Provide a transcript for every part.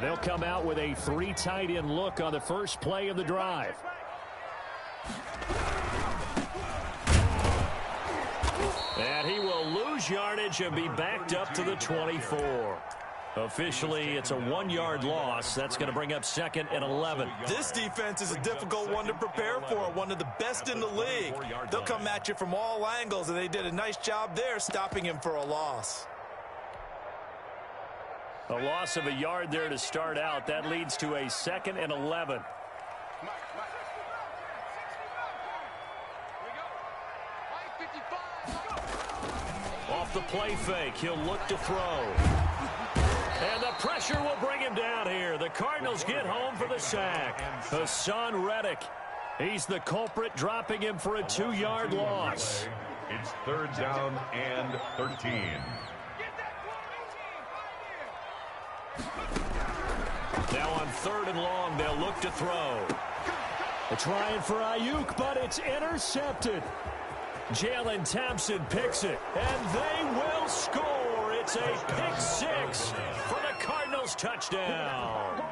They'll come out with a 3 tight end look on the first play of the drive. And he will lose yardage and be backed up to the 24. Officially, it's a 1-yard loss. That's going to bring up 2nd and 11. This defense is a difficult one to prepare for, one of the best in the league. They'll come at you from all angles, and they did a nice job there stopping him for a loss. A loss of a yard there to start out. That leads to a 2nd and 11. Off the play fake, he'll look to throw. And the pressure will bring him down here. The Cardinals get home for the sack. Hassan Reddick, he's the culprit, dropping him for a 2-yard loss. It's 3rd down and 13. Now on 3rd and long, they'll look to throw. They're trying for Ayuk, but it's intercepted. Jalen Thompson picks it, and they will score. It's a pick 6 for the Cardinals touchdown.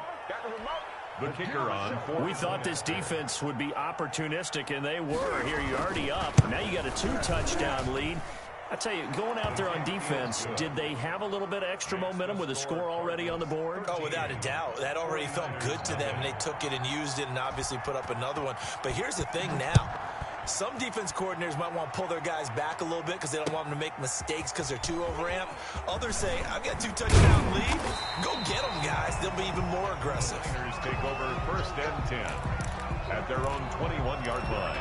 The kicker on 4th. We thought this defense would be opportunistic, and they were. Here, you're already up. Now you got a 2-touchdown lead. I tell you, going out there on defense, did they have a little bit of extra momentum with a score already on the board? Oh, without a doubt. That already felt good to them, and they took it and used it and obviously put up another one. But here's the thing now. Some defense coordinators might want to pull their guys back a little bit because they don't want them to make mistakes because they're too overamped. Others say, I've got 2-touchdown lead. Go get them, guys. They'll be even more aggressive. Niners take over 1st and 10 at their own 21-yard line.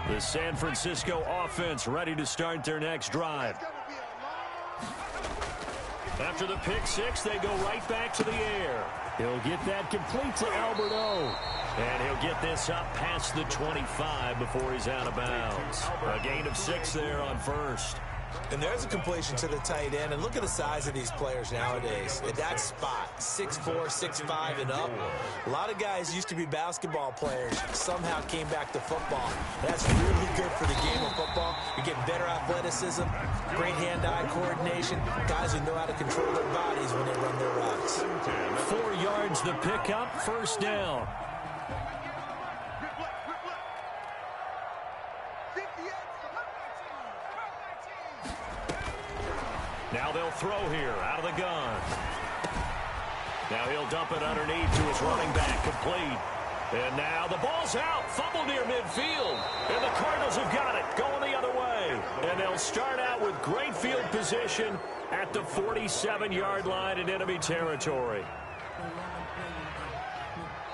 The San Francisco offense ready to start their next drive. After the pick 6, they go right back to the air. He'll get that complete to Alberto. And he'll get this up past the 25 before he's out of bounds. A gain of 6 there on 1st. And there's a completion to the tight end. And look at the size of these players nowadays. At that spot, 6'4", 6'5", and up. A lot of guys used to be basketball players, somehow came back to football. That's really good for the game of football. You're getting better athleticism, great hand-eye coordination, guys who know how to control their bodies when they run their routes. 4 yards the pickup, 1st down. Now they'll throw here out of the gun. Now he'll dump it underneath to his running back, complete. And now the ball's out, fumble near midfield. And the Cardinals have got it, going the other way. And they'll start out with great field position at the 47-yard line in enemy territory.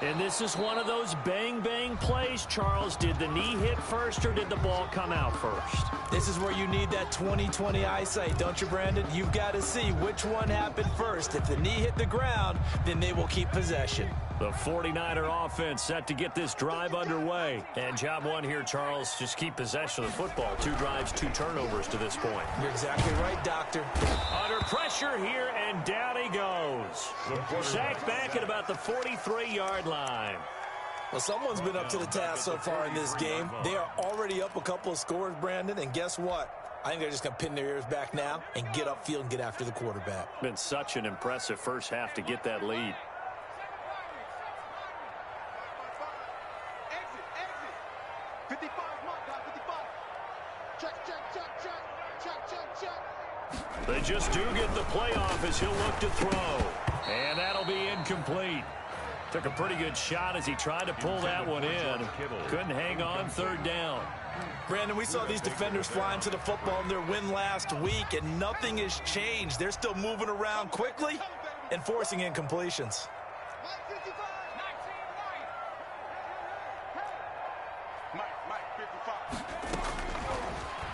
And this is one of those bang-bang plays, Charles. Did the knee hit first or did the ball come out first? This is where you need that 20/20 eyesight, don't you, Brandon? You've got to see which one happened first. If the knee hit the ground, then they will keep possession. The 49er offense set to get this drive underway. And job one here, Charles, just keep possession of the football. 2 drives, 2 turnovers to this point. You're exactly right, Doctor. Under pressure here, and down he goes. Sacked back at about the 43-yard line. Well, someone's been up to the task so far in this game. They are already up a couple of scores, Brandon, and guess what? I think they're just going to pin their ears back now and get upfield and get after the quarterback. Been such an impressive first half to get that lead. They just do get the playoff as he'll look to throw. And that'll be incomplete. Took a pretty good shot as he tried to pull that one in. Couldn't hang on 3rd down. Brandon, we saw these defenders flying to the football in their win last week, and nothing has changed. They're still moving around quickly and forcing incompletions.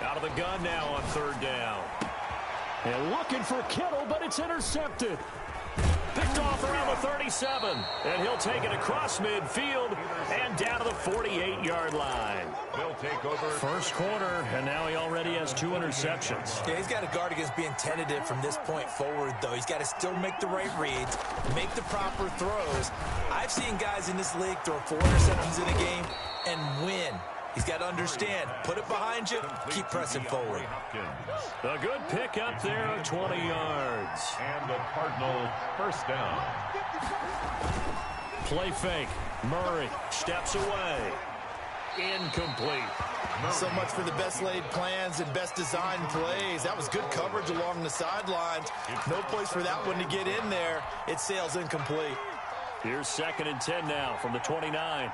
Out of the gun now on 3rd down. And looking for Kittle, but it's intercepted. Picked off around the 37. And he'll take it across midfield and down to the 48-yard line. They'll take over. First quarter, and now he already has 2 interceptions. Yeah, he's got to guard against being tentative from this point forward, though. He's got to still make the right reads, make the proper throws. I've seen guys in this league throw 4 interceptions in a game and win. He's got to understand, put it behind you, keep pressing forward. A good pickup there of 20 yards. And the Cardinals first down. Play fake. Murray steps away. Incomplete. So much for the best laid plans and best designed plays. That was good coverage along the sidelines. No place for that one to get in there. It sails incomplete. Here's 2nd and 10 now from the 29.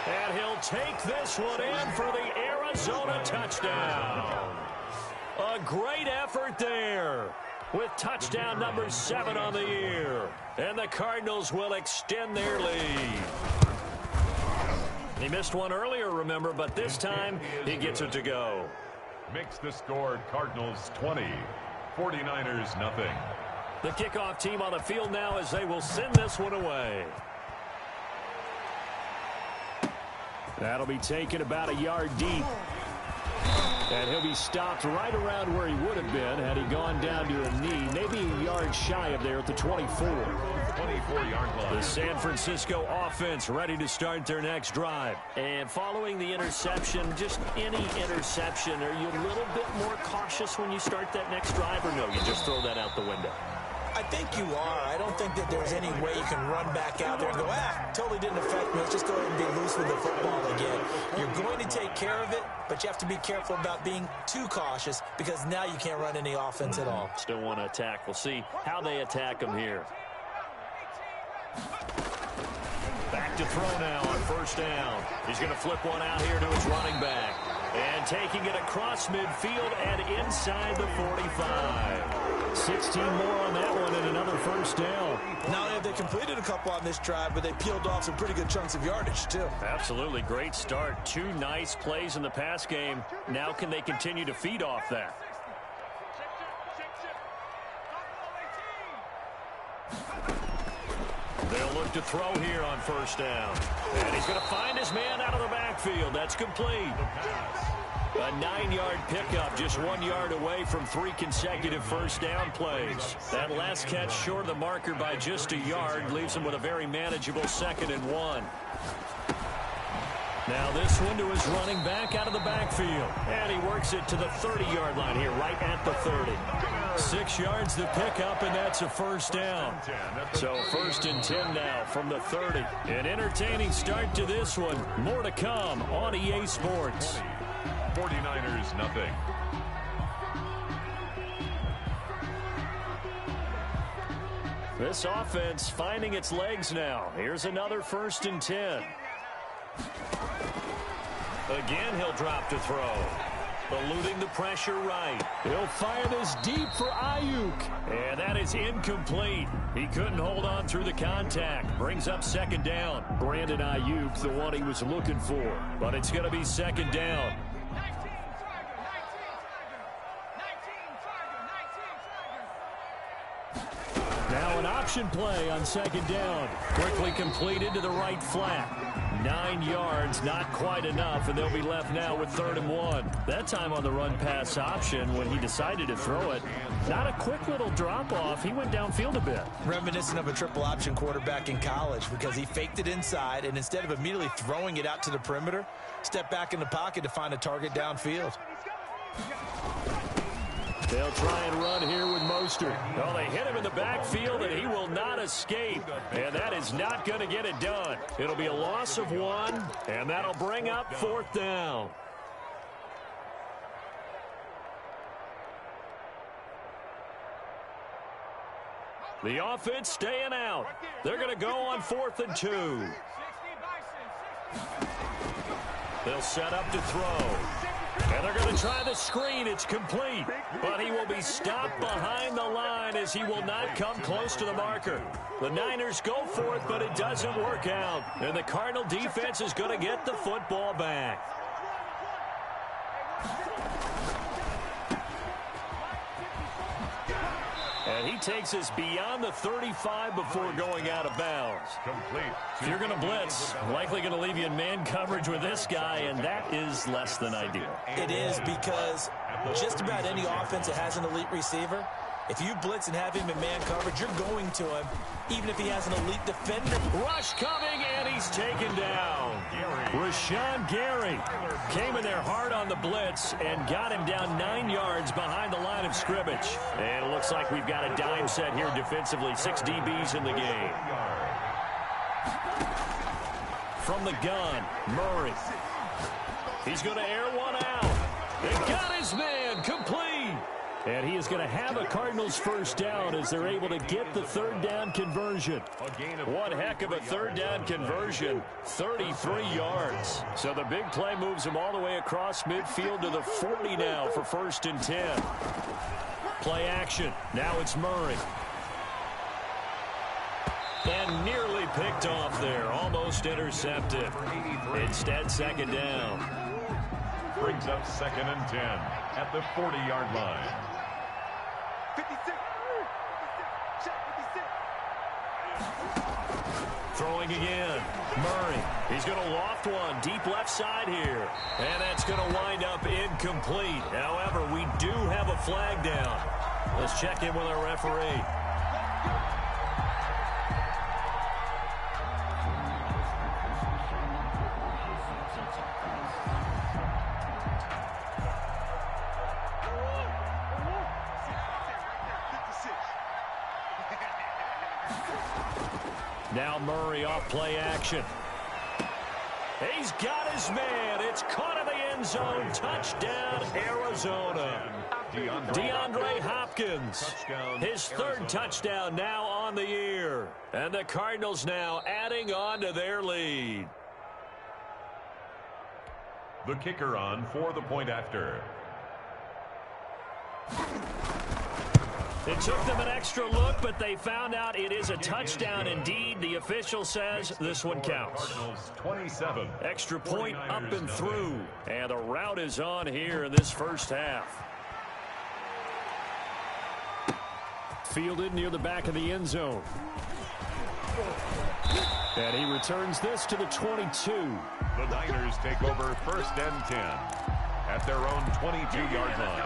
And he'll take this one in for the Arizona touchdown. A great effort there with touchdown number 7 on the year. And the Cardinals will extend their lead. He missed one earlier, remember, but this time he gets it to go. Makes the score Cardinals 20, 49ers nothing. The kickoff team on the field now as they will send this one away. That'll be taken about a yard deep. And he'll be stopped right around where he would have been had he gone down to a knee, maybe a yard shy of there at the 24. 24-yard line. The San Francisco offense ready to start their next drive. And following the interception, just any interception, are you a little bit more cautious when you start that next drive, or no, you just throw that out the window? I think you are. I don't think that there's any way you can run back out there and go, totally didn't affect me. Let's just go ahead and be loose with the football again. You're going to take care of it, but you have to be careful about being too cautious because now you can't run any offense at all. Still want to attack. We'll see how they attack them here. Back to throw now on 1st down. He's going to flip one out here to his running back. And taking it across midfield and inside the 45. 16 more on that one and another 1st down. Not only have they completed a couple on this drive, but they peeled off some pretty good chunks of yardage, too. Absolutely. Great start. 2 nice plays in the pass game. Now can they continue to feed off that? They'll look to throw here on 1st down. And he's going to find his man out of the backfield. That's complete. A 9-yard pickup, just 1 yard away from 3 consecutive 1st down plays. That last catch short of the marker by just a yard leaves him with a very manageable 2nd and 1. Now this one to his running back out of the backfield. And he works it to the 30-yard line here, right at the 30. 6 yards to pick up, and that's a 1st down. So 1st and 10 now from the 30. An entertaining start to this one. More to come on EA Sports. 49ers nothing. This offense finding its legs now. Here's another 1st and 10. Again, he'll drop to throw. Eluding the pressure right. He'll fire this deep for Ayuk. And that is incomplete. He couldn't hold on through the contact. Brings up 2nd down. Brandon Ayuk, the one he was looking for. But it's going to be 2nd down. Now an option play on 2nd down. Quickly completed to the right flat. 9 yards, not quite enough, and they'll be left now with 3rd and 1. That time on the run-pass option when he decided to throw it. Not a quick little drop-off. He went downfield a bit. Reminiscent of a triple option quarterback in college because he faked it inside, and instead of immediately throwing it out to the perimeter, stepped back in the pocket to find a target downfield. They'll try and run here with Mostert. Oh, they hit him in the backfield, and he will not escape. And that is not going to get it done. It'll be a loss of 1, and that'll bring up 4th down. The offense staying out. They're going to go on 4th and 2. They'll set up to throw. And they're going to try the screen. It's complete. But he will be stopped behind the line as he will not come close to the marker. The Niners go for it, but it doesn't work out. And the Cardinal defense is going to get the football back. And he takes us beyond the 35 before going out of bounds. Complete. If you're going to blitz, likely going to leave you in man coverage with this guy, and that is less than ideal. It is because just about any offense that has an elite receiver, If you blitz and have him in man coverage, you're going to him, even if he has an elite defender. Rush coming, and he's taken down. Rashawn Gary came in there hard on the blitz and got him down 9 yards behind the line of scrimmage. And it looks like we've got a dime set here defensively. 6 DBs in the game. From the gun, Murray. He's going to air one out. They got his man complete. And he is going to have a Cardinals first down as they're able to get the third down conversion. One heck of a third down conversion, 33 yards. So the big play moves him all the way across midfield to the 40 now for 1st and 10. Play action. Now it's Murray. And nearly picked off there. Almost intercepted. Instead, 2nd down. Brings up 2nd and 10 at the 40-yard line. 56. Throwing again. Murray. He's going to loft one deep left side here. And that's going to wind up incomplete. However, we do have a flag down. Let's check in with our referee. Now Murray off play action. He's got his man. It's caught in the end zone. Touchdown, Arizona. DeAndre Hopkins. His 3rd touchdown now on the year. And the Cardinals now adding on to their lead. The kicker on for the point after. It took them an extra look, but they found out it is a touchdown indeed. The official says this one counts. 27. Extra point up and through. And the route is on here in this first half. Fielded near the back of the end zone. And he returns this to the 22. The Niners take over 1st and 10 at their own 22-yard line.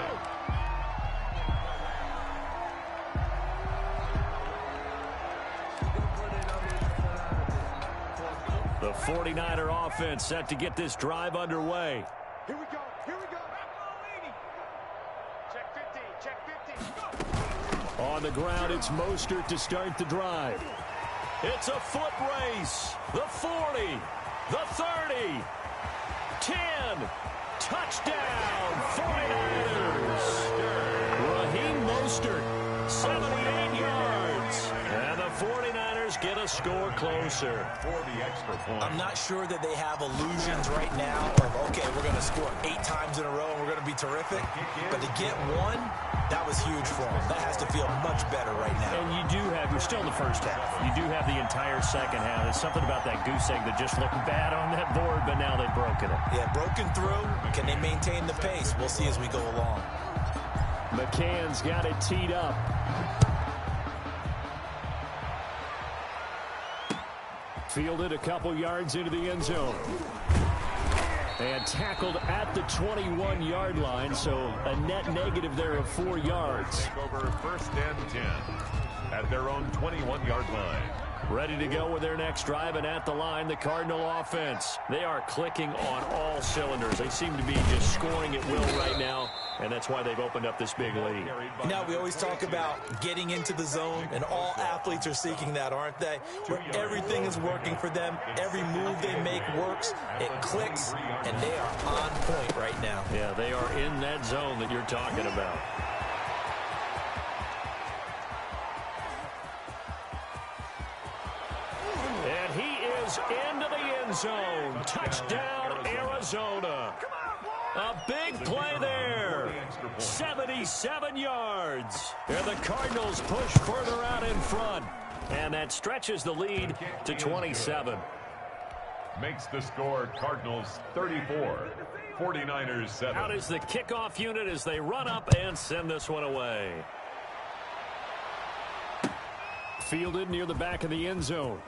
The 49er offense set to get this drive underway. Here we go. Here we go. Check 15. Check 15. On the ground, it's Mostert to start the drive. It's a foot race. The 40. The 30. 10. Touchdown. 49ers. Raheem Mostert, 78 yards. And the 49ers get a score closer. For the extra point. I'm not sure that they have illusions right now of, okay, we're going to score 8 times in a row and we're going to be terrific. But to get one, that was huge for them. That has to feel much better right now. And you're still in the first half. You do have the entire second half. There's something about that goose egg that just looked bad on that board, but now they've broken it. Yeah, broken through. Can they maintain the pace? We'll see as we go along. McCann's got it teed up. Fielded a couple yards into the end zone. And tackled at the 21-yard line, so a net negative there of 4 yards. Take over 1st and 10 at their own 21-yard line. Ready to go with their next drive, and at the line, the Cardinal offense. They are clicking on all cylinders. They seem to be just scoring at will right now, and that's why they've opened up this big lead. You know, we always talk about getting into the zone, and all athletes are seeking that, aren't they? Where everything is working for them, every move they make works, it clicks, and they are on point right now. Yeah, they are in that zone that you're talking about. And he is into the end zone. Touchdown, Arizona. A big play there. 77 yards. And the Cardinals push further out in front. And that stretches the lead to 27. Makes the score Cardinals 34, 49ers 7. Out is the kickoff unit as they run up and send this one away. Fielded near the back of the end zone.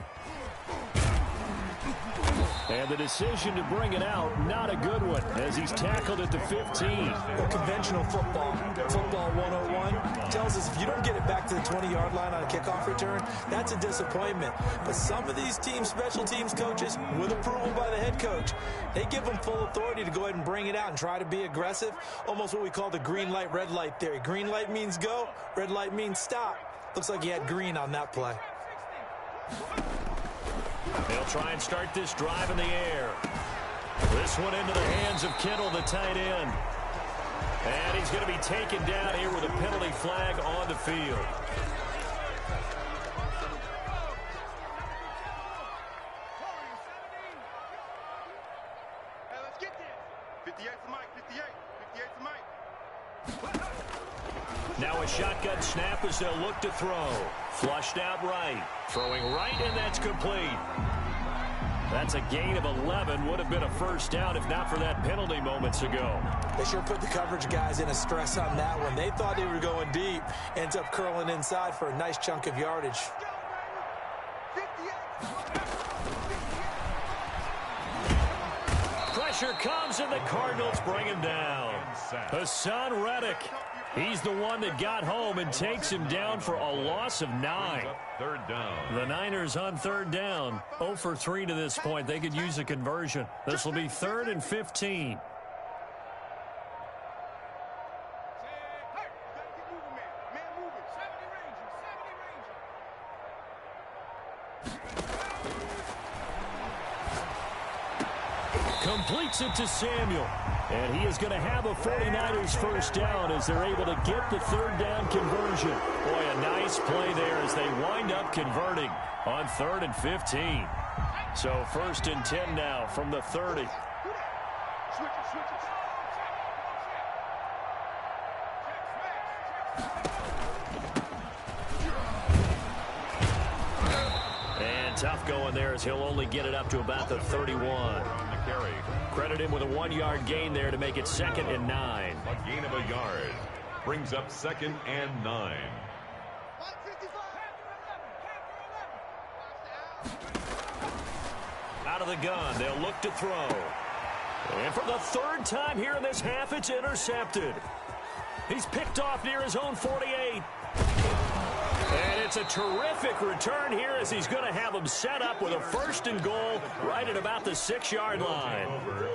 And the decision to bring it out, not a good one, as he's tackled at the 15. Well, conventional football 101, tells us if you don't get it back to the 20-yard line on a kickoff return, that's a disappointment. But some of these special teams coaches, with approval by the head coach, they give them full authority to go ahead and bring it out and try to be aggressive, almost what we call the green light, red light theory. Green light means go, red light means stop. Looks like he had green on that play. They'll try and start this drive in the air. This one into the hands of Kittle, the tight end. And he's going to be taken down here with a penalty flag on the field. Hey, let's get there. 58 for Mike, 58. 58 for Mike. Now a shotgun snap as they'll look to throw. Flushed out right. Throwing right, and that's complete. That's a gain of 11. Would have been a first down if not for that penalty moments ago. They sure put the coverage guys in a stress on that one. They thought they were going deep. Ends up curling inside for a nice chunk of yardage. Pressure comes, and the Cardinals bring him down. Hassan Reddick. He's the one that got home and takes him down for a loss of 9. Third down. The Niners on third down. 0 for 3 to this point. They could use a conversion. This will be 3rd and 15. Completes it to Samuel. And he is going to have a 49ers first down as they're able to get the third down conversion. Boy, a nice play there as they wind up converting on 3rd and 15. So 1st and 10 now from the 30. And tough going there as he'll only get it up to about the 31. Credit him with a 1-yard gain there to make it 2nd and 9. A gain of a yard brings up 2nd and 9. Out of the gun, they'll look to throw. And for the 3rd time here in this half, it's intercepted. He's picked off near his own 48. And it's a terrific return here as he's going to have him set up with a 1st and goal right at about the 6-yard line.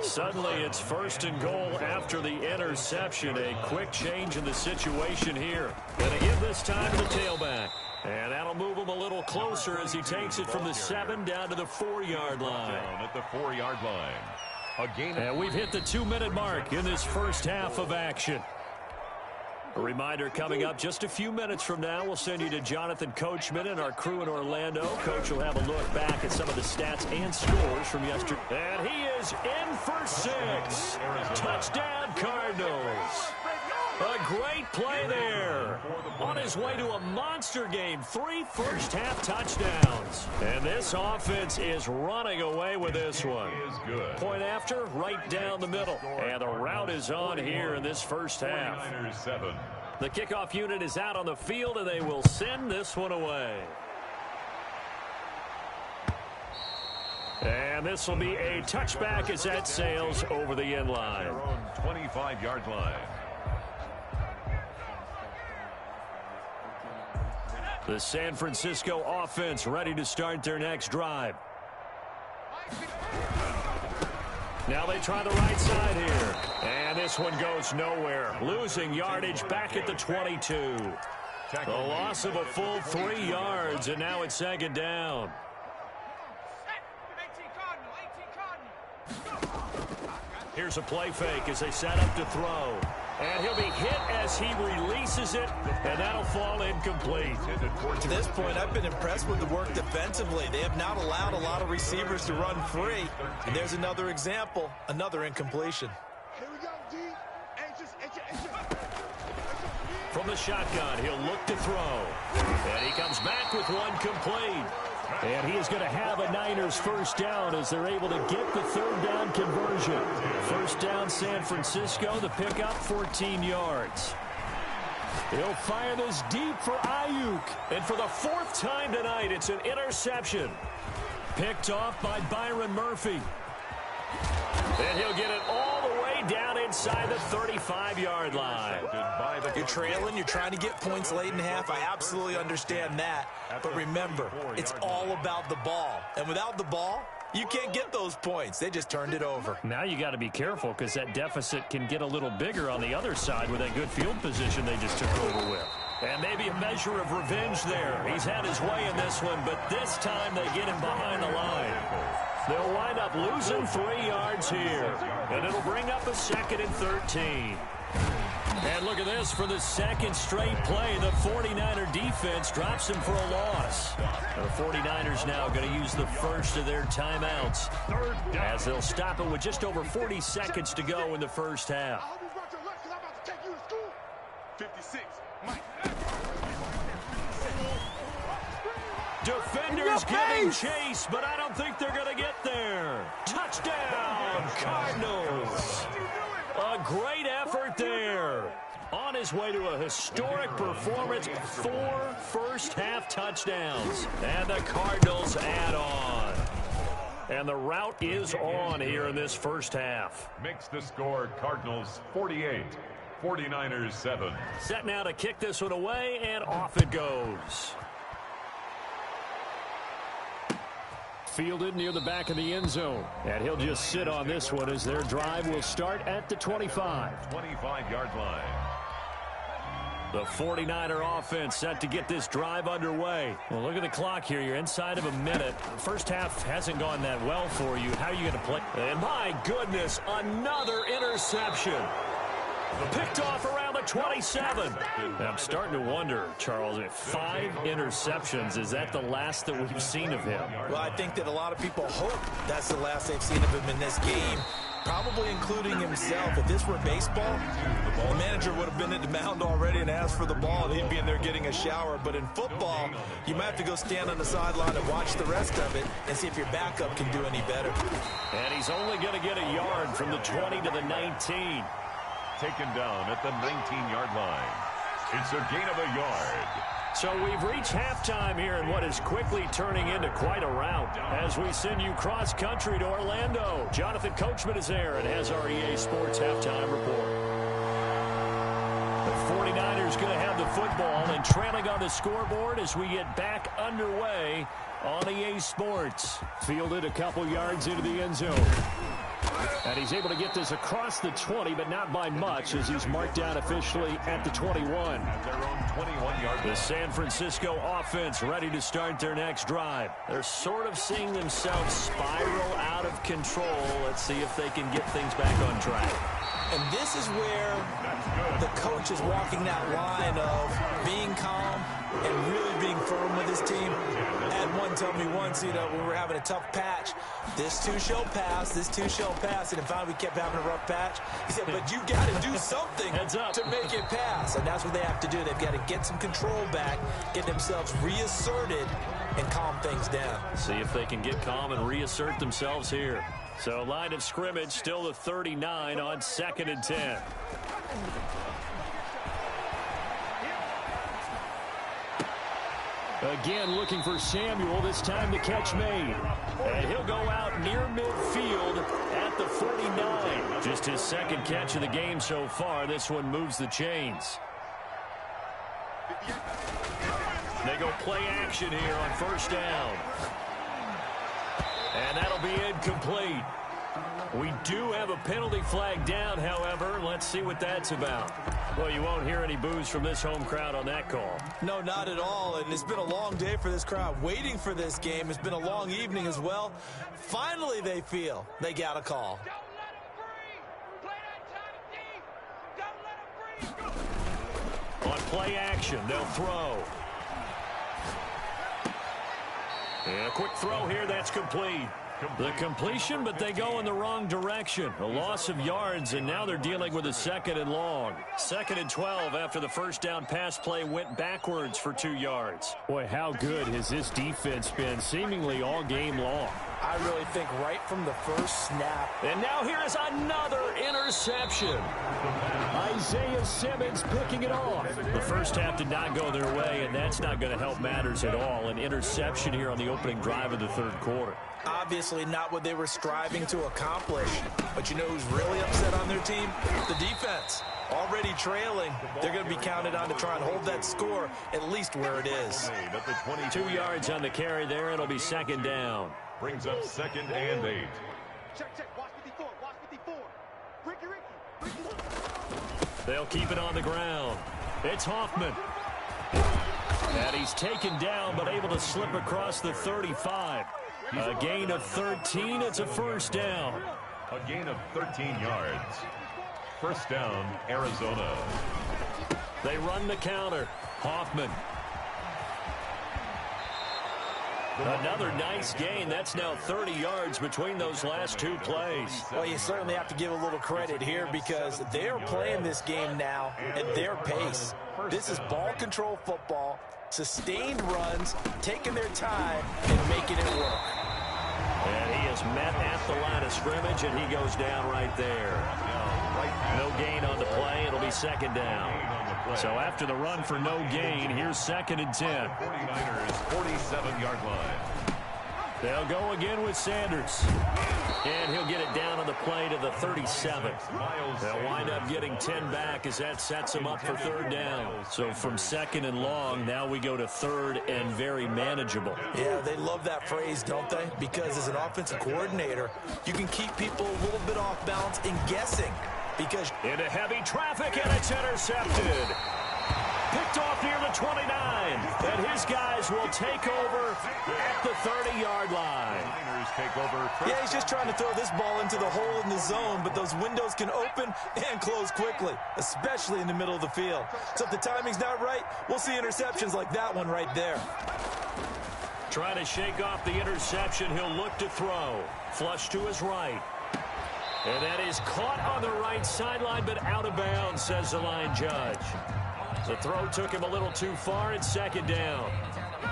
Suddenly it's 1st and goal after the interception. A quick change in the situation here. Going to give this time to the tailback. And that'll move him a little closer as he takes it from the 7 down to the 4-yard line. Down at the 4-yard line. A gain. And we've hit the 2-minute mark in this first half of action. A reminder coming up just a few minutes from now. We'll send you to Jonathan Coachman and our crew in Orlando. Coach will have a look back at some of the stats and scores from yesterday. And he is in for 6. Touchdown, Cardinals. A great play there. On his way to a monster game. 3 first-half touchdowns. And this offense is running away with this one. Point after, right down the middle. And the route is on here in this first half. The kickoff unit is out on the field, and they will send this one away. And this will be a touchback as that sails over the end line. Their own 25-yard line. The San Francisco offense ready to start their next drive. Now they try the right side here. And this one goes nowhere. Losing yardage back at the 22. The loss of a full 3 yards, and now it's 2nd down. Here's a play fake as they set up to throw. And he'll be hit as he releases it, and that'll fall incomplete. To this point, I've been impressed with the work defensively. They have not allowed a lot of receivers to run free. And there's another example, another incompletion. Here we go, D. Anxious. From the shotgun, he'll look to throw. And he comes back with one complete. And he is going to have a Niners first down as they're able to get the 3rd down conversion. First down, San Francisco. The pickup, 14 yards. He'll fire this deep for Ayuk. And for the 4th time tonight, it's an interception. Picked off by Byron Murphy. And he'll get it all the way down inside the 35-yard line. You're trailing. You're trying to get points late in half. I absolutely understand that. But remember, it's all about the ball. And without the ball, you can't get those points. They just turned it over. Now you got to be careful because that deficit can get a little bigger on the other side with that good field position they just took over with. And maybe a measure of revenge there. He's had his way in this one, but this time they get him behind the line. They'll wind up losing 3 yards here. And it'll bring up a 2nd and 13. And look at this. For the second straight play, the 49er defense drops him for a loss. The 49ers now going to use the first of their timeouts as they'll stop it with just over 40 seconds to go in the first half. 56, Mike. Defenders giving chase, but I don't think they're going to get there. Touchdown, Cardinals. A great effort there. On his way to a historic performance, 4 first-half touchdowns. And the Cardinals add on. And the route is on here in this first half. Makes the score Cardinals 48, 49ers 7. Set now to kick this one away, and off it goes. Fielded near the back of the end zone. And he'll just sit on this one as their drive will start at the 25. 25-yard line. The 49er offense set to get this drive underway. Well, look at the clock here. You're inside of a minute. The first half hasn't gone that well for you. How are you going to play? And my goodness, another interception. Picked off around the 27. And I'm starting to wonder, Charles, if 5 interceptions, is that the last that we've seen of him? Well, I think that a lot of people hope that's the last they've seen of him in this game, probably including himself. If this were baseball, the manager would have been at the mound already and asked for the ball, and he'd be in there getting a shower. But in football, you might have to go stand on the sideline and watch the rest of it and see if your backup can do any better. And he's only going to get a yard from the 20 to the 19. Taken down at the 19-yard line. It's a gain of a yard. So we've reached halftime here in what is quickly turning into quite a rout as we send you cross-country to Orlando. Jonathan Coachman is there and has our EA Sports halftime report. The 49ers going to have the football and trailing on the scoreboard as we get back underway on EA Sports. Fielded a couple yards into the end zone. And he's able to get this across the 20, but not by much as he's marked down officially at the 21. At their own 21-yard line. The San Francisco offense ready to start their next drive. They're sort of seeing themselves spiral out of control. Let's see if they can get things back on track. And this is where the coach is walking that line of being calm and really being firm with his team. Had one tell me once, when we were having a tough patch, this too shall pass, this too shall pass. And finally we kept having a rough patch. He said, but you got to do something to make it pass. And that's what they have to do. They've got to get some control back, get themselves reasserted, and calm things down. See if they can get calm and reassert themselves here. So line of scrimmage still the 39 on 2nd and 10. Again looking for Samuel, this time the catch made. And he'll go out near midfield at the 49. Just his second catch of the game so far. This one moves the chains. They go play action here on first down. And that'll be incomplete. We do have a penalty flag down, however. Let's see what that's about. Well, you won't hear any boos from this home crowd on that call. No, not at all. And it's been a long day for this crowd waiting for this game. It's been a long evening as well. Finally, they feel they got a call. On play action, they'll throw. And a quick throw here, that's complete. The completion, but they go in the wrong direction. A loss of yards, and now they're dealing with a 2nd and long. 2nd and 12 after the first down pass play went backwards for 2 yards. Boy, how good has this defense been seemingly all game long? I really think right from the first snap. And now here is another interception. Isaiah Simmons picking it off. The first half did not go their way, and that's not going to help matters at all. An interception here on the opening drive of the third quarter. Obviously not what they were striving to accomplish. But you know who's really upset on their team? The defense. Already trailing, they're going to be counted on to try and hold that score at least where it is. 2 yards on the carry there. It'll be second down. Brings up 2nd and 8. Check, check. Watch 54. Watch 54. Ricky. They'll keep it on the ground. It's Hoffman. And he's taken down but able to slip across the 35. A gain of 13. It's a first down. A gain of 13 yards. First down, Arizona. They run the counter. Hoffman. Another nice gain. That's now 30 yards between those last 2 plays. Well, you certainly have to give a little credit here because they're playing this game now at their pace. This is ball control football, sustained runs, taking their time, and making it work. And he is met at the line of scrimmage, and he goes down right there. No gain on the play. It'll be second down. So after the run for no gain, here's 2nd and 10. 49ers 47-yard line. They'll go again with Sanders. And he'll get it down on the play to the 37. They'll wind up getting 10 back as that sets them up for 3rd down. So from 2nd and long, now we go to 3rd and very manageable. Yeah, they love that phrase, don't they? Because as an offensive coordinator, you can keep people a little bit off balance and guessing. Because into heavy traffic, and it's intercepted. Picked off near the 29. And his guys will take over at the 30-yard line. Take over. Yeah, he's just trying to throw this ball into the hole in the zone, but those windows can open and close quickly, especially in the middle of the field. So if the timing's not right, we'll see interceptions like that one right there. Trying to shake off the interception. He'll look to throw. Flush to his right. And that is caught on the right sideline, but out of bounds, says the line judge. The throw took him a little too far. It's 2nd down.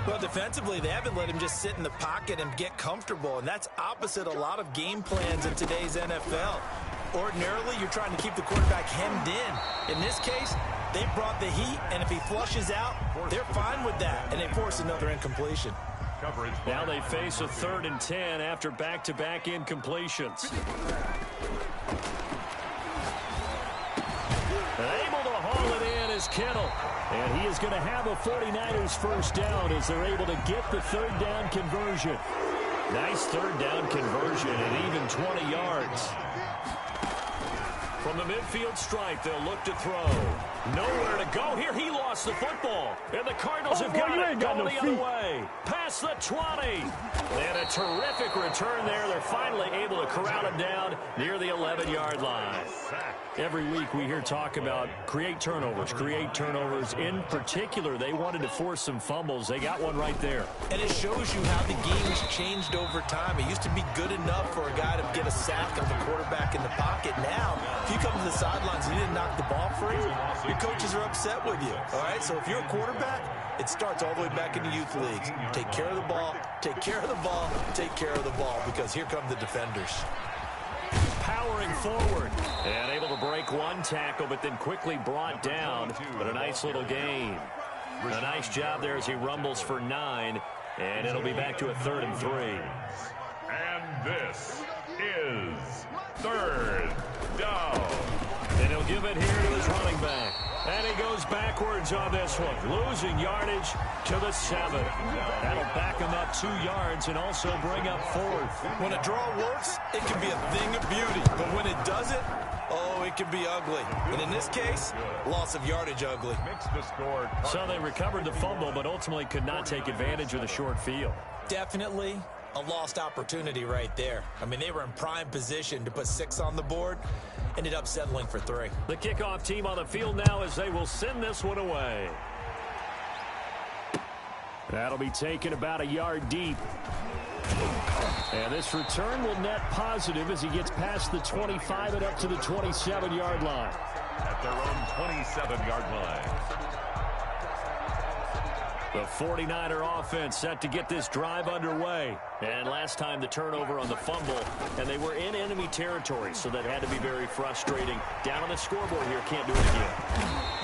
Well, defensively, they haven't let him just sit in the pocket and get comfortable, and that's opposite a lot of game plans in today's NFL. Ordinarily, you're trying to keep the quarterback hemmed in. In this case, they brought the heat, and if he flushes out, they're fine with that, and they force another incompletion. Now they face a 3rd and 10 after back-to-back incompletions. Able to haul it in is Kittle. And he is going to have a 49ers first down as they're able to get the 3rd down conversion. Nice 3rd down conversion at even 20 yards. From the midfield stripe, they'll look to throw. Nowhere to go here. He lost the football. And the Cardinals have got it going the other way. Past the 20. And a terrific return there. They're finally able to corral him down near the 11-yard line. Every week we hear talk about create turnovers. In particular, they wanted to force some fumbles. They got one right there. And it shows you how the game has changed over time. It used to be good enough for a guy to get a sack of the quarterback in the pocket. Now, if you come to the sidelines and you didn't knock the ball free, your coaches are upset with you. All right, so if you're a quarterback, it starts all the way back in the youth leagues. Take care of the ball, take care of the ball, take care of the ball, because here come the defenders. Powering forward and able to break one tackle, but then quickly brought down. But a nice little gain. A nice job there as he rumbles for 9, and it'll be back to a 3rd and 3. And this is 3rd down. And he'll give it here to his running back. And he goes backwards on this one, losing yardage to the 7. That'll back him up 2 yards and also bring up 4th. When a draw works, it can be a thing of beauty. But when it doesn't, oh, it can be ugly. And in this case, loss of yardage ugly. Makes the score. So they recovered the fumble, but ultimately could not take advantage of the short field. Definitely a lost opportunity right there. I mean, they were in prime position to put 6 on the board. Ended up settling for 3. The kickoff team on the field now as they will send this one away. That'll be taken about a yard deep. And this return will net positive as he gets past the 25 and up to the 27-yard line. At their own 27-yard line. The 49er offense set to get this drive underway. And last time the turnover on the fumble, and they were in enemy territory, so that had to be very frustrating. Down on the scoreboard here, can't do it again.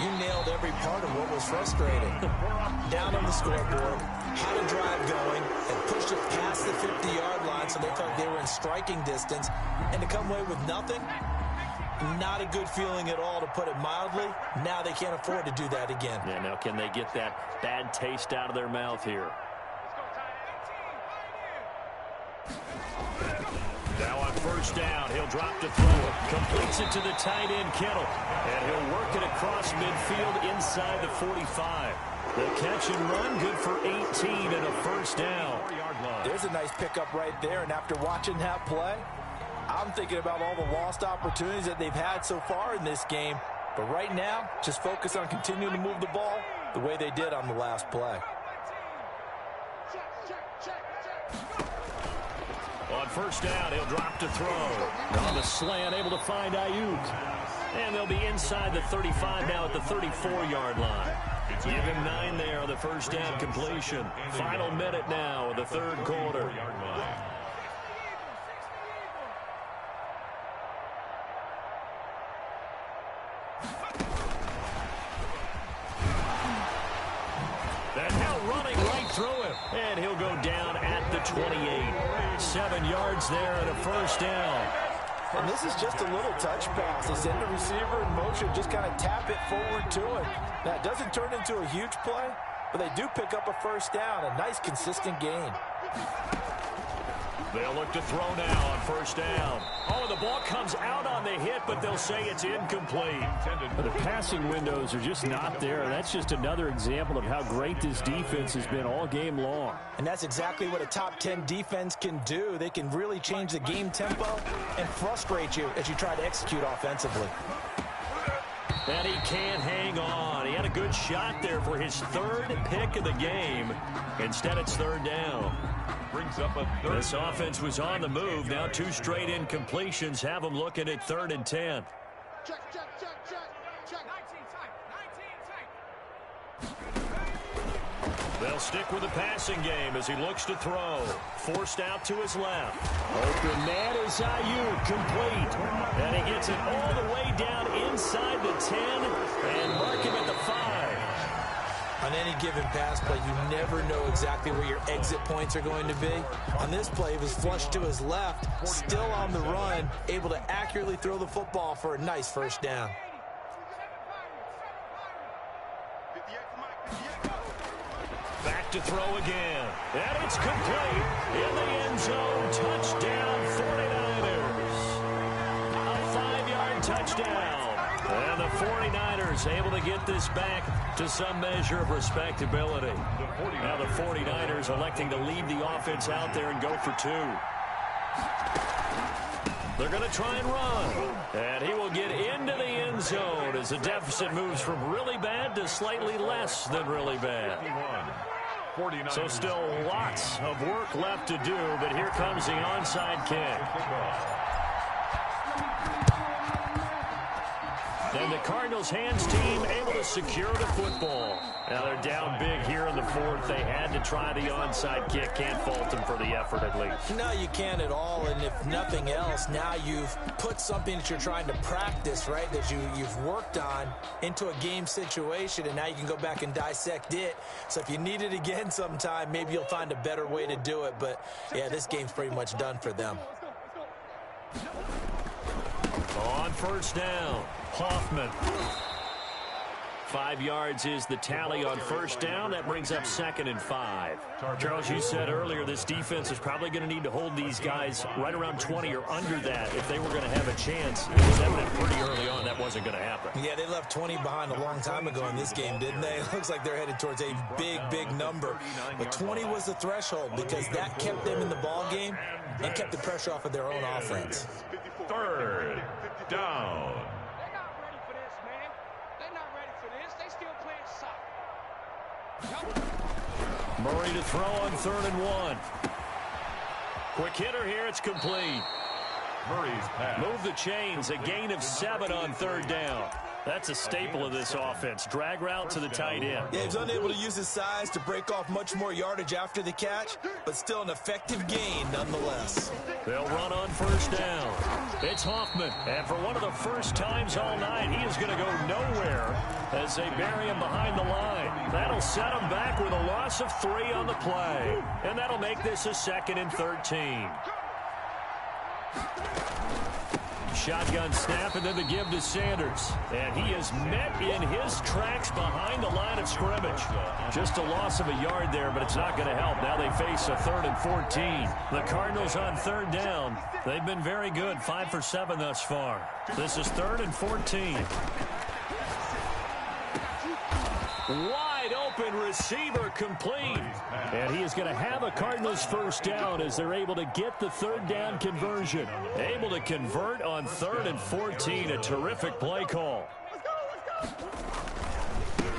You nailed every part of what was frustrating. Down on the scoreboard, had a drive going, and pushed it past the 50-yard line so they thought they were in striking distance, and to come away with nothing, not a good feeling at all, to put it mildly. Now they can't afford to do that again. Yeah, now can they get that bad taste out of their mouth here? Now on first down, he'll drop to throw it. Completes it to the tight end, Kittle. And he'll work it across midfield inside the 45. The catch and run, good for 18 and a first down. There's a nice pickup right there, and after watching that play, I'm thinking about all the lost opportunities that they've had so far in this game. But right now, just focus on continuing to move the ball the way they did on the last play. On first down, he'll drop to throw. On the slant, able to find Ayuk. And they'll be inside the 35 now at the 34-yard line. Give him 9 there on the first down completion. Final minute now of the third quarter. And now running right through him. And he'll go down at the 28. 7 yards there and a first down. And this is just a little touch pass. They send the receiver in motion, just kind of tap it forward to him. Now, it doesn't turn into a huge play, but they do pick up a first down. A nice, consistent gain. They'll look to throw now on first down. Oh, the ball comes out on the hit, but they'll say it's incomplete. The passing windows are just not there. That's just another example of how great this defense has been all game long. And that's exactly what a top 10 defense can do. They can really change the game tempo and frustrate you as you try to execute offensively. And he can't hang on. He had a good shot there for his third pick of the game. Instead, it's third down. Brings up a third. This offense was on the move. Now 2 straight incompletions have them looking at 3rd and 10. Check. 19 tight. They'll stick with the passing game as he looks to throw. Forced out to his left. Open man is Ayuk, complete. And he gets it all the way down inside the 10 and mark him at the 5. On any given pass play, you never know exactly where your exit points are going to be. On this play, he was flushed to his left, still on the run, able to accurately throw the football for a nice first down. Back to throw again. And it's complete. In the end zone, touchdown 49ers. A 5-yard touchdown. And the 49ers able to get this back to some measure of respectability. Now the 49ers electing to leave the offense out there and go for 2. They're going to try and run. And he will get into the end zone as the deficit moves from really bad to slightly less than really bad. So still lots of work left to do, but here comes the onside kick. And the Cardinals hands team able to secure the football. Now they're down big here in the 4th. They had to try the onside kick. Can't fault them for the effort at least. No, you can't at all. And if nothing else, now you've put something that you're trying to practice, right, that you've worked on into a game situation, and now you can go back and dissect it. So if you need it again sometime, maybe you'll find a better way to do it. But, yeah, this game's pretty much done for them. On first down, Hoffman. 5 yards is the tally on first down. That brings up 2nd and 5. Charles, you said earlier this defense is probably going to need to hold these guys right around 20 or under that if they were going to have a chance. It was evident pretty early on that wasn't going to happen. Yeah, they left 20 behind a long time ago in this game, didn't they? It looks like they're headed towards a big number. But 20 was the threshold because that kept them in the ball game and kept the pressure off of their own offense. 3rd down. They're not ready for this, man. They're not ready for this. They still playing soccer. Murray to throw on 3rd and 1. Quick hitter here. It's complete. Murray's pass. Move the chains. A gain of 7 on 3rd down. That's a staple of this offense. Drag route to the tight end. Yeah, he's unable to use his size to break off much more yardage after the catch, but still an effective gain nonetheless. They'll run on first down. It's Hoffman, and for one of the first times all night, he is going to go nowhere as they bury him behind the line. That'll set him back with a loss of 3 on the play, and that'll make this a 2nd and 13. Shotgun snap and then the give to Sanders. And he is met in his tracks behind the line of scrimmage. Just a loss of a yard there, but it's not going to help. Now they face a 3rd and 14. The Cardinals on 3rd down. They've been very good, 5 for 7 thus far. This is 3rd and 14. Wide open receiver complete. And he is going to have a Cardinals first down as they're able to get the 3rd down conversion. Able to convert on 3rd and 14. A terrific play call.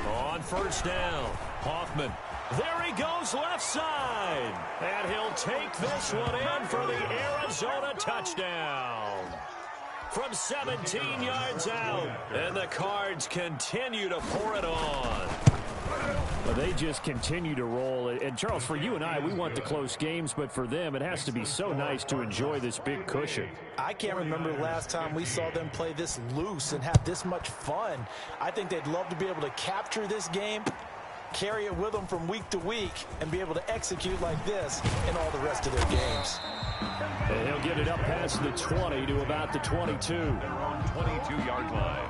On first down, Hoffman. There he goes left side. And he'll take this one in for the Arizona touchdown. From 17 yards out. And the Cards continue to pour it on. Well, they just continue to roll. And, Charles, for you and I, we want the close games, but for them, it has to be so nice to enjoy this big cushion. I can't remember the last time we saw them play this loose and have this much fun. I think they'd love to be able to capture this game, carry it with them from week to week, and be able to execute like this in all the rest of their games. And he'll get it up past the 20 to about the 22. Their own 22-yard line.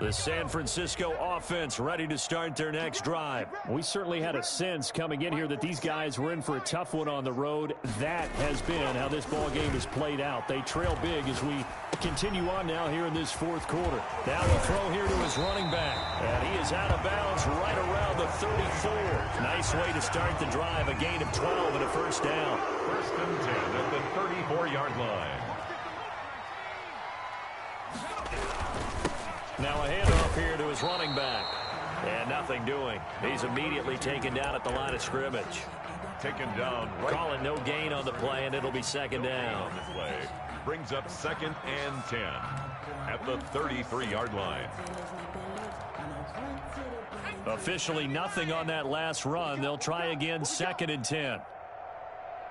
The San Francisco offense ready to start their next drive. We certainly had a sense coming in here that these guys were in for a tough one on the road. That has been how this ball game has played out. They trail big as we continue on now here in this 4th quarter. Now a throw here to his running back. And he is out of bounds right around the 34. Nice way to start the drive. A gain of 12 and a first down. 1st and 10 at the 34-yard line. Now a handoff here to his running back. And nothing doing. He's immediately taken down at the line of scrimmage. Taken down. Right. Calling no gain on the play, and it'll be 2nd down. The play brings up 2nd and 10 at the 33-yard line. Officially nothing on that last run. They'll try again, 2nd and 10.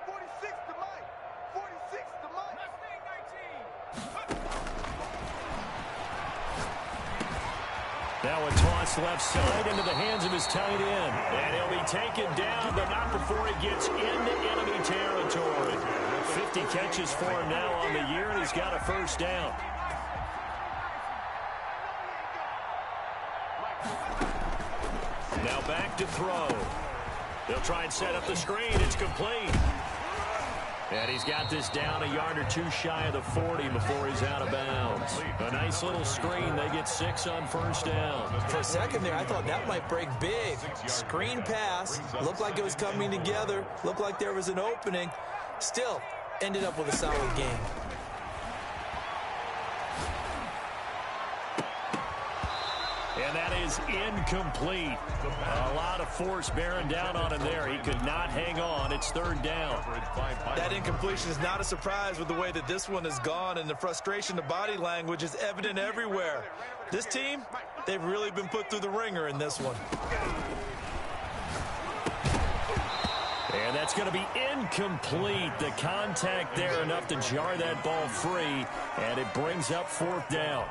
46 to Mike. 46 to Mike. Now a toss left side into the hands of his tight end. And he'll be taken down, but not before he gets into enemy territory. 50 catches for him now on the year, and he's got a first down. Now back to throw. They'll try and set up the screen. It's complete. And he's got this down a yard or 2 shy of the 40 before he's out of bounds. A nice little screen. They get 6 on first down. For a second there, I thought that might break big. Screen pass. Looked like it was coming together. Looked like there was an opening. Still, ended up with a solid game. And that is incomplete. A lot of force bearing down on him there. He could not hang on. It's 3rd down. That incompletion is not a surprise with the way that this one has gone, and the frustration, the body language is evident everywhere. This team, they've really been put through the ringer in this one. And that's going to be incomplete. The contact there enough to jar that ball free, and it brings up 4th down.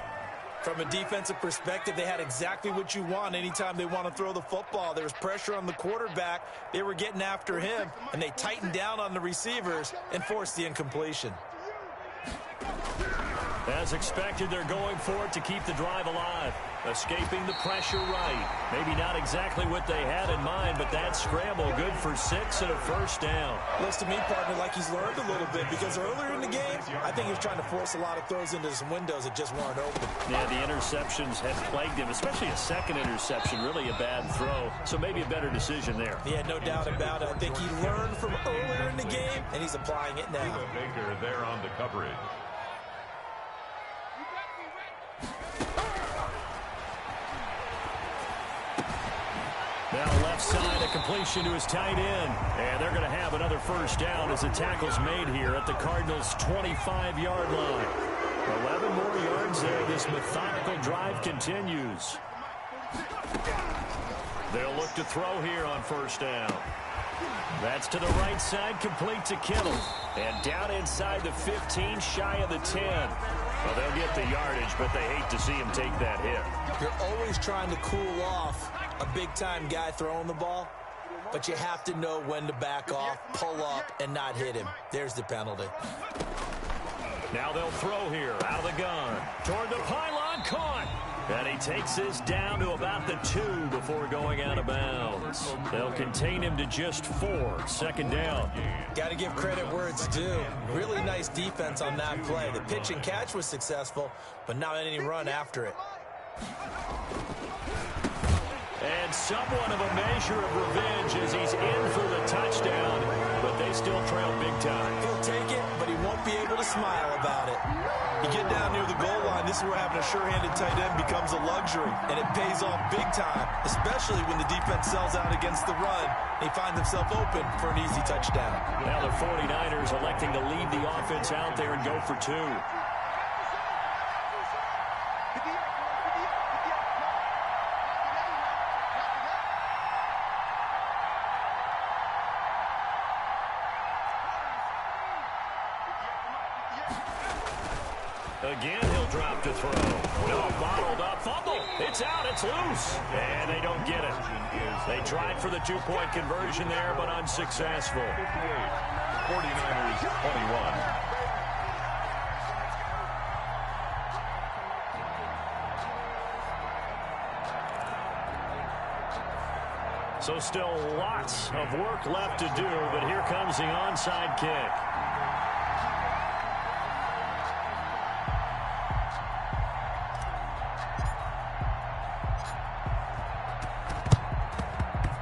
From a defensive perspective, they had exactly what you want anytime they want to throw the football. There was pressure on the quarterback. They were getting after him, and they tightened down on the receivers and forced the incompletion. As expected, they're going for it to keep the drive alive. escaping the pressure right. Maybe not exactly what they had in mind, but that scramble good for 6 and a first down. Looks to me, partner, like he's learned a little bit because earlier in the game, I think he was trying to force a lot of throws into some windows that just weren't open. Yeah, the interceptions had plagued him, especially a second interception, really a bad throw. So maybe a better decision there. Yeah, no doubt about it. I think he learned from earlier in the game, and he's applying it now. Baker there on the coverage. Now left side, a completion to his tight end. And they're going to have another first down as the tackle's made here at the Cardinals' 25-yard line. 11 more yards there. This methodical drive continues. They'll look to throw here on first down. That's to the right side, complete to Kittle. And down inside the 15, shy of the 10. Well, they'll get the yardage, but they hate to see him take that hit. You're always trying to cool off a big-time guy throwing the ball, but you have to know when to back off, pull up, and not hit him. There's the penalty. Now they'll throw here out of the gun. Toward the pylon, caught. And he takes this down to about the 2 before going out of bounds. They'll contain him to just 4. Second down. Got to give credit where it's due. Really nice defense on that play. The pitch and catch was successful, but not any run after it. And somewhat of a measure of revenge as he's in for the touchdown, but they still trail big time. He'll take it, but he won't be able to smile about it. You get down near the goal line, this is where having a sure-handed tight end becomes a luxury, and it pays off big time, especially when the defense sells out against the run, and he finds himself open for an easy touchdown. Now the 49ers electing to lead the offense out there and go for 2. Again, he'll drop to throw. No, bottled up, fumble. It's out, it's loose. And they don't get it. They tried for the 2-point conversion there, but unsuccessful. 49ers 21. So still lots of work left to do, but here comes the onside kick.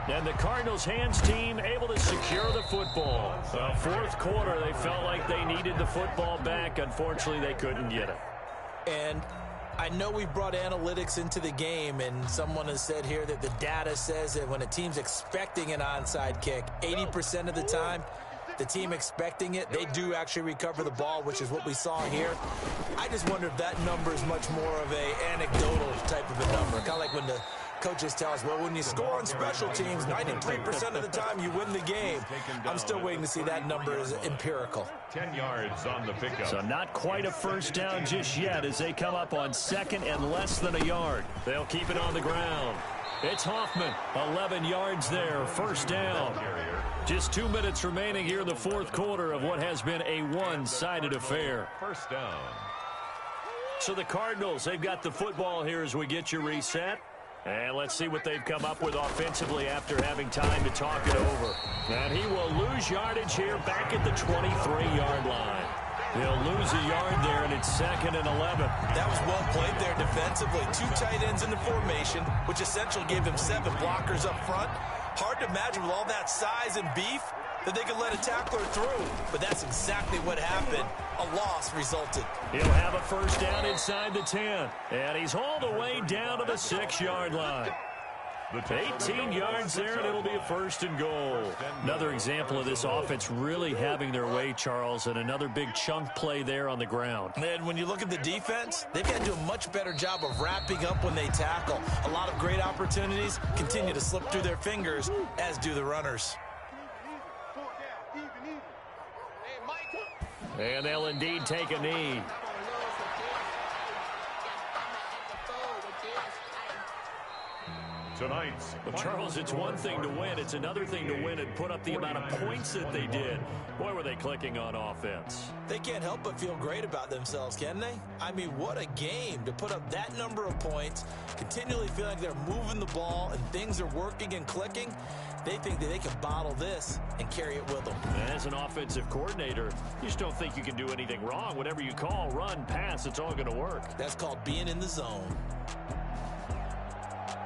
And the Cardinals hands team able to secure the football. Fourth quarter, they felt like they needed the football back. Unfortunately, they couldn't get it. And I know we brought analytics into the game, and someone has said here that the data says that when a team's expecting an onside kick, 80% of the time, the team expecting it, they do actually recover the ball, which is what we saw here. I just wonder if that number is much more of a anecdotal type of a number, kind of like when the coaches tell us, well, when you score on special teams, 93% of the time you win the game. I'm still waiting to see that number is empirical. 10 yards on the pickup. So not quite a first down just yet as they come up on second and less than a yard. They'll keep it on the ground. It's Hoffman, 11 yards there, first down. Just 2 minutes remaining here in the fourth quarter of what has been a one-sided affair. First down. So the Cardinals, they've got the football here as we get you reset. And let's see what they've come up with offensively after having time to talk it over. And he will lose yardage here back at the 23-yard line. He'll lose a yard there, and it's second and 11. That was well played there defensively. 2 tight ends in the formation, which essentially gave him 7 blockers up front. Hard to imagine with all that size and beef that they could let a tackler through. But that's exactly what happened. A loss resulted. He'll have a first down inside the 10. And he's hauled away down to the 6-yard line. 18 yards there, and it'll be a first and goal. Another example of this offense really having their way, Charles, and another big chunk play there on the ground. And when you look at the defense, they've got to do a much better job of wrapping up when they tackle. A lot of great opportunities continue to slip through their fingers, as do the runners. And they'll indeed take a knee. tonight's Well, Charles, it's one thing to win. It's another thing to win and put up the amount of points that they did. Boy, were they clicking on offense. They can't help but feel great about themselves, can they? I mean, what a game to put up that number of points, continually feel like they're moving the ball and things are working and clicking. They think that they can bottle this and carry it with them. As an offensive coordinator, you just don't think you can do anything wrong. Whatever you call, run, pass, it's all going to work. That's called being in the zone.